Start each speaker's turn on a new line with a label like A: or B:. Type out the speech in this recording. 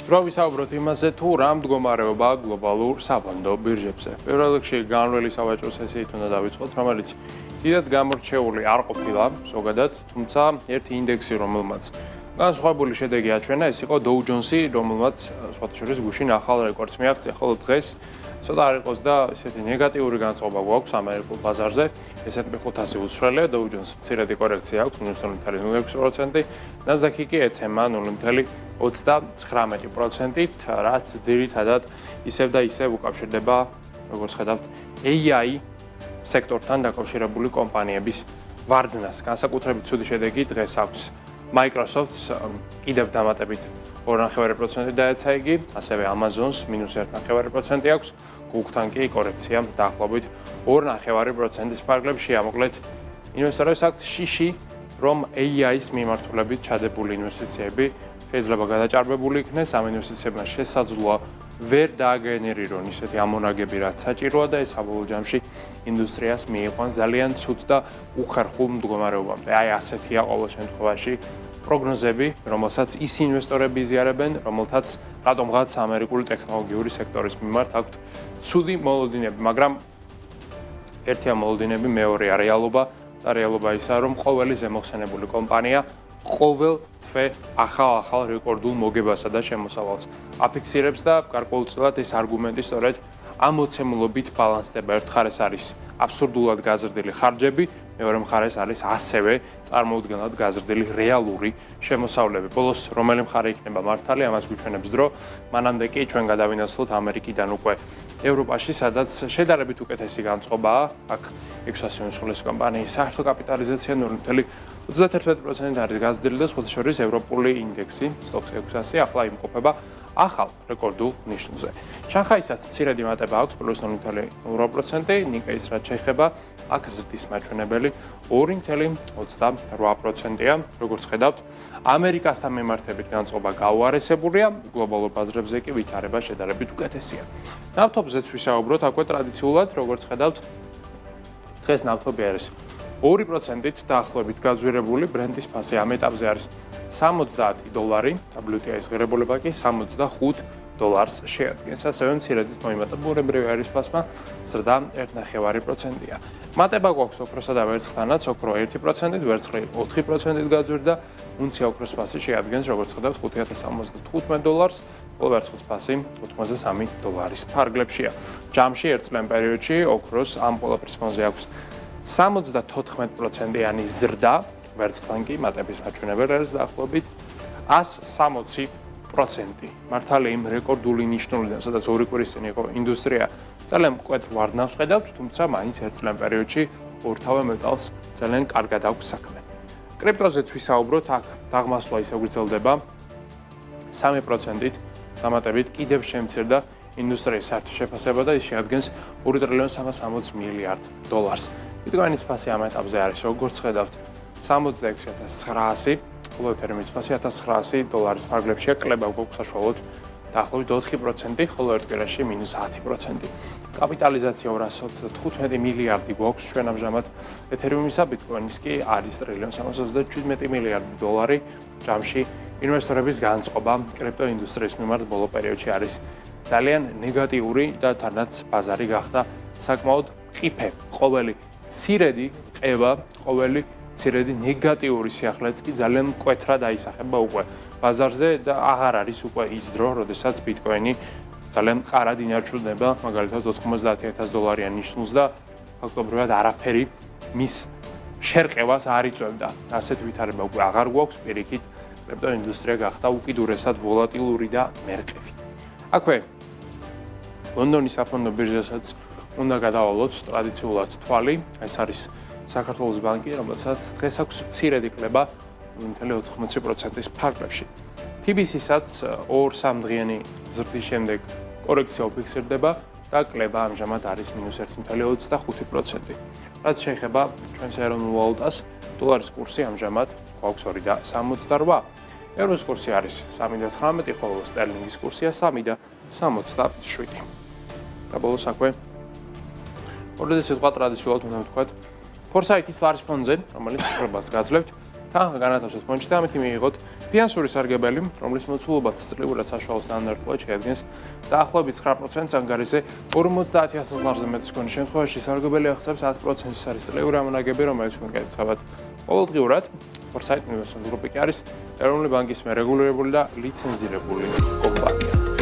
A: დრო ვისაუბროთ იმაზე, თუ რა მდგომარეობაა გლობალურ საფონდო ბირჟებზე. პირველ რიგში განვლელი სავაჭრო სესიით უნდა დავიწყოთ, რომელიც დიდად გამორჩეული არ ყოფილა ზოგადად, თუმცა ერთი ინდექსი, რომელმაც განსხვავებული შედეგი აჩვენა, ეს იყო Dow Jones-ი, რომელმაც სხვათა შორის გუშინ ახალ რეკორდს მიაღწია, ხოლო დღეს ცოტა არ იყოს და ესეთი ნეგატიური განწყობა გვაქვს ამერიკულ ბაზარზე. S&P 500 უცვლელია, Dow Jones მცირედი კორექცია აქვს, -0.06%, Nasdaq-ი კი ეცემა 0.39%-ით, რაც ძირითადად ისევ და ისევ უკავშირდება, როგორც ხედავთ, AI სექტორთან დაკავშირებული კომპანიების ვარდნას. განსაკუთრებით ცუდი შედეგი დღეს აქვს Microsoft-ს, კიდევ დამატებით 2.5% დაეცა იგი, ასევე Amazon-ს -1.5% აქვს, Google-თან კი კორექცია დაახლოებით 2.5%-ის ფარგლებში. ამოკლედ, ინვესტორებს აქვთ შიში, რომ AI-ის მიმართულებით ჩადებული ინვესტიციები შეიძლება გადაჭარბებული იქნეს, ამ ინვესტიციებმა შესაძლოა ვერ დააგენერირონ ისეთი ამონაგები, რაც საჭიროა და ეს საბოლოო ჯამში ინდუსტრიას მიიყვანს ძალიან ცუდ და უხერხულ მდგომარეობამდე. აი ასეთია ყოველ შემთხვევაში პროგნოზები, რომელსაც ის ინვესტორები იზიარებენ, რომელთაც რატომღაც ამერიკული ტექნოლოგიური სექტორის მიმართ აქვთ ცუდი მოლოდინები, მაგრამ ერთია მოლოდინები, მეორეა რეალობა და რეალობა ისაა, რომ ყოველი ზემოხსენებული კომპანია ყოველ თვე ახალ რეკორდულ მოგებასა და შემოსავალს აფიქსირებს და გარკვეულწილად ეს არგუმენტი სწორედ ამ მოცემულობით ბალანსდება. ერთ მხარეს არის აბსურდულად გაზრდილი ხარჯები, მეორე მხარეს არის ასევე წარმოუდგენლად გაზრდილი რეალური შემოსავლები. ბოლოს რომელი მხარე იქნება მართალი, ამას გვიჩვენებს დრო. მანამდე კი ჩვენ გადავინაცვლოთ ამერიკიდან უკვე ევროპაში, სადაც შედარებით უკეთესი განწყობაა. აქ 600 უმსხვილესი კომპანიის საერთო კაპიტალიზაცია 0.31% არის გაზრდილი და სხვათა შორის ევროპული ინდექსი STOXX 600 ახლა იმყოფება ახალ რეკორდულ ნიშნულზე. შანხაისაც მცირედი მატება აქვს +0.0%, ნიკეის რაც შეეხება, აქ ზრდის მაჩვენებელი 2.28%-ია. როგორც ხედავთ, ამერიკასთან მიმართებით განწყობა გაუარესებულია, გლობალურ ბაზრებზე კი ვითარება შედარებით უკეთესია. ნავთობზეც ვისაუბროთ, აქვე ტრადიციულად, როგორც ხედავთ, დღეს ნავთობი არის 2%-ით დაახლოებით გაძვირებული, ბრენტის ფასი ამ ეტაპზე არის $60, WTI-ის ღირებულება კი $65 შეადგენს. ასევე მცირედით მოიმატა ბუნებრივი არის ფასმა ზრდა 1.5%-ია. მატება გვაქვს ოქროსა და ვერცხლთანაც, ოქრო 1%-ით, ვერცხლი 4%-ით გაძვირდა, უნცია ოქროს ფასი შეადგენს, როგორც ხედავთ, $575, ხოლო ვერცხლის ფასი $83 ფარგლებშია. ჯამში ერთწლიან პერიოდში ოქროს ამ ყველაფრის ფონზე აქვს 74%-იანი ზრდა, ვერცხლთან კი მატების მაჩვენებელი არის დაახლოებით 160%. მართალია იმ რეკორდული ნიშნულიდან, სადაც ორი კვირის წინ იყო ინდუსტრია, ძალიან მკვეთრ ვარდნავს ხედავთ, თუმცა მაინც ერთწლიან პერიოდში ორთავე მეტალს ძალიან კარგად აქვს საქმე. კრიპტოზეც ვისაუბროთ, აქ დაღმასვლა ისე გრძელდება 3%-ით, დამატებით კიდევ შემცირდა ინდუსტრიის საერთო შეფასება და ის შეადგენს $2.360 მილიარდ. ბიტკოინის ფასი ამ ეტაპზე არის, როგორც ხედავთ, 66,900, ხოლო ეთერიმის ფასი $1,900 ფარგლებშია, კლება გვაქვს საშუალოდ დაახლოებით 4%, ხოლო ერთ კვირაში -10%. კაპიტალიზაცია 225 მილიარდი გვაქვს ჩვენ ამჟამად, ეთერიმისა, ბიტკოინის კი არის $1.337 მილიარდი. ჯამში ინვესტორების განწყობა კრიპტოინდუსტრიის მიმართ ბოლო პერიოდში არის ძალიან ნეგატიური და თანაც ბაზარი გახდა საკმაოდ ყიფე. ყოველი მცირედი ყება, ყოველი მცირედი ნეგატიური სიახლეც კი ძალიან მკვეთრად აისახება უკვე ბაზარზე და აღარ არის უკვე ის დრო, როდესაც ბიტკოინი ძალიან მყარად ინარჩუნდება, მაგალითად $90,000-იან ნიშნულს და ფაქტობრივად არაფერი მის შერყევას არ იწვევდა. ასეთ ვითარება უკვე აღარ გვაქვს, პირიქით, კრიპტოინდუსტრია გახდა უკიდურესად ვოლატილური და მერყევი. აქვე ლონდონის საფონდო ბირჟასაც უნდა გადავალოთ ტრადიციულად თვალი, ეს არის საქართველოს ბანკი, რომელსაც დღეს აქვს მცირედი კლება 0.80%-ის ფარგლებში. TBC-საც 2-3 დღიანი ზრდის შემდეგ კორექცია უფიქსირდება და კლება ამჟამად არის -1.25%. რაც შეეხება ჩვენს ეროვნულ ვალუტას, დოლარის კურსი ამჟამად გვაქვს 2.68. ევროს კურსი არის 3.19, ხოლო სტერლინგის კურსია 3.67. და ბოლოს აქვე ორდენის სიტყვა ტრადიციულად უნდა ვთქვათ, ფორსაითის ლარჯ ფონდზე, რომელიც პრობას გაძლევთ, და განათავსოთ ფონდში და ამით მიიღოთ ფინანსური სარგებელი, რომლის მოცულობა წლიურად საშუალო სტანდარტულად შეადგენს დაახლოებით 9%-ს ანგარიზე 50000 ლარზე მეტის ქონის შემთხვევაში სარგებელი აღწევს 10%-ის არის წლიური ამონაგები, რომელიც კონკრეტულად ყოველდღიურად Foresight Investment Group კი არის ეროვნული ბანკის მიერ რეგულირებული და ლიცენზირებული კომპანია.